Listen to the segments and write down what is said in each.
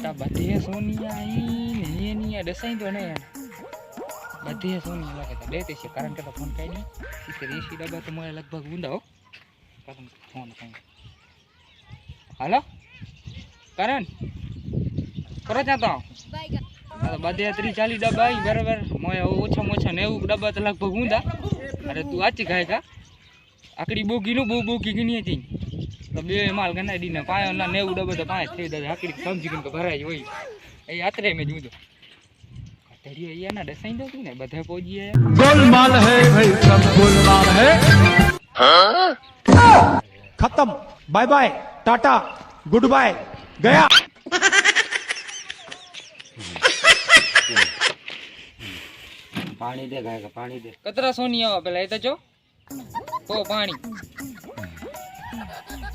का बधे सोनिया आई नहीं दसाई तो नहीं बधे सोनिया लगे तो देते से कारण के तो फोन कई नहीं इसके रेसी डब्बा तो मोए लगभग ऊंडा हो कारण फोन कई हेलो करण करो जाता हूं बधे 30-40 डब्बा आई बराबर मोए ओछा 90 डब्बा तो लगभग ऊंडा अरे तू आची खाएगा आकड़ी बोगी नो बोगी गनी थी तो बे माल गना दी ने पायो ना 90 डब्बा तो पाए थे दे आकड़ी समझी के भराई होई ए यात्रे में जूदो कटरियो ये ना दसाई दो ने बधे पोजी है गोलमाल है भाई सब गोलमाल है खत्म bye bye tata good bye गया पानी दे गाय का पानी दे कतरा सोनी आवा पहला ए तो जो को पानी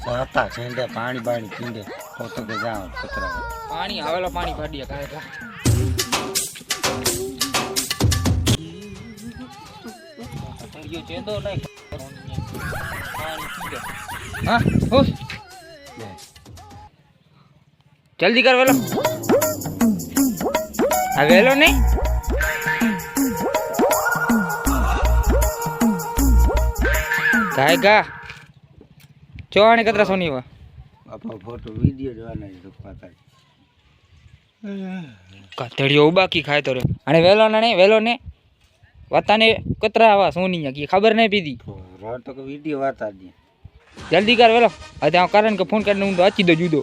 सरता छेंदे पानी बाणी पींदे तो के जाओ कतरा पानी आवेलो पानी फाडिया काहे का ये चेंदो नहीं पानी पींदे हां हो जल्दी कर वेलो आ वेलो नहीं गायगा चोवाने कतरा सोनी हुआ अपना फोटो वीडियो જોવાના છે પાતા कतड़ियो बाकी खाए तो रे अने वेलो ने वताने कतरा आवा सोनी की खबर नहीं पीदी रात तो वीडियो वाता दी जल्दी कर वेलो अते आ कारण के फोन करने तो अची दो जूदो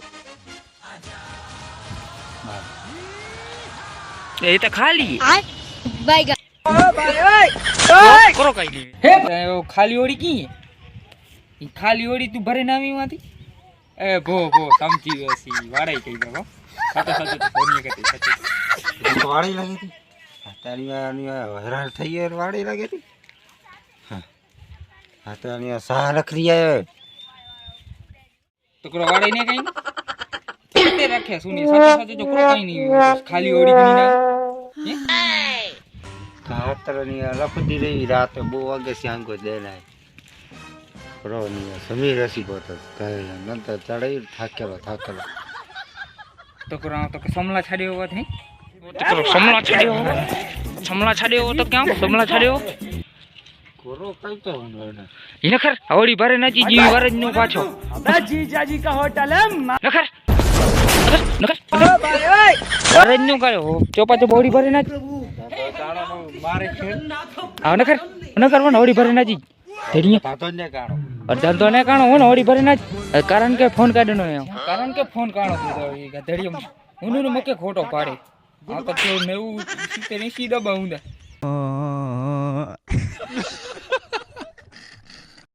ए तो खाली बाय करो कई नहीं हे वो खाली ओड़ी की ई खाली ओड़ी तू भरे नामी माथी ए भो समझी वसी वाड़ाई कई बाबा सातो सोनी कहती सच વાડી લાગી હતી તારી આની હેરાન થઈ ગયો વાડી લાગી હતી હા તો આની સાહ રખરી આયો तो करो वाड़ाई नहीं कहीं ते रखे सुनी सच जो करो कहीं नहीं खाली ओड़ी की नहीं ખાતરની લખતી રહી રાત 2 વાગે શ્યામ કો દેના પ્રોની સમીર રસી પોત કહે નંતર ચડાઈ થાકેલો तो करो तो समला छाड़ियो हुआ थे तो करो समला छाड़ियो तो क्या समला छाड़ियो કોરો કઈ તો ये नखर हवड़ी भरे ना जी वरज नो पाछो जीजाजी का होटल है नखर वरज नो करे हो चोपा तो बॉडी भरे ना મારે ખેડ आ नखर वन हवड़ी भरे ना जी तेड़िया તાતો ને કાણો और धंधो ने काणो हो हवड़ी भरे ना कारण के फोन काढनो है कारण के फोन काणो तो ये गधड़ियो उनु मके खोटो पाड़े आ तो 90 70 डब्बा हुंदा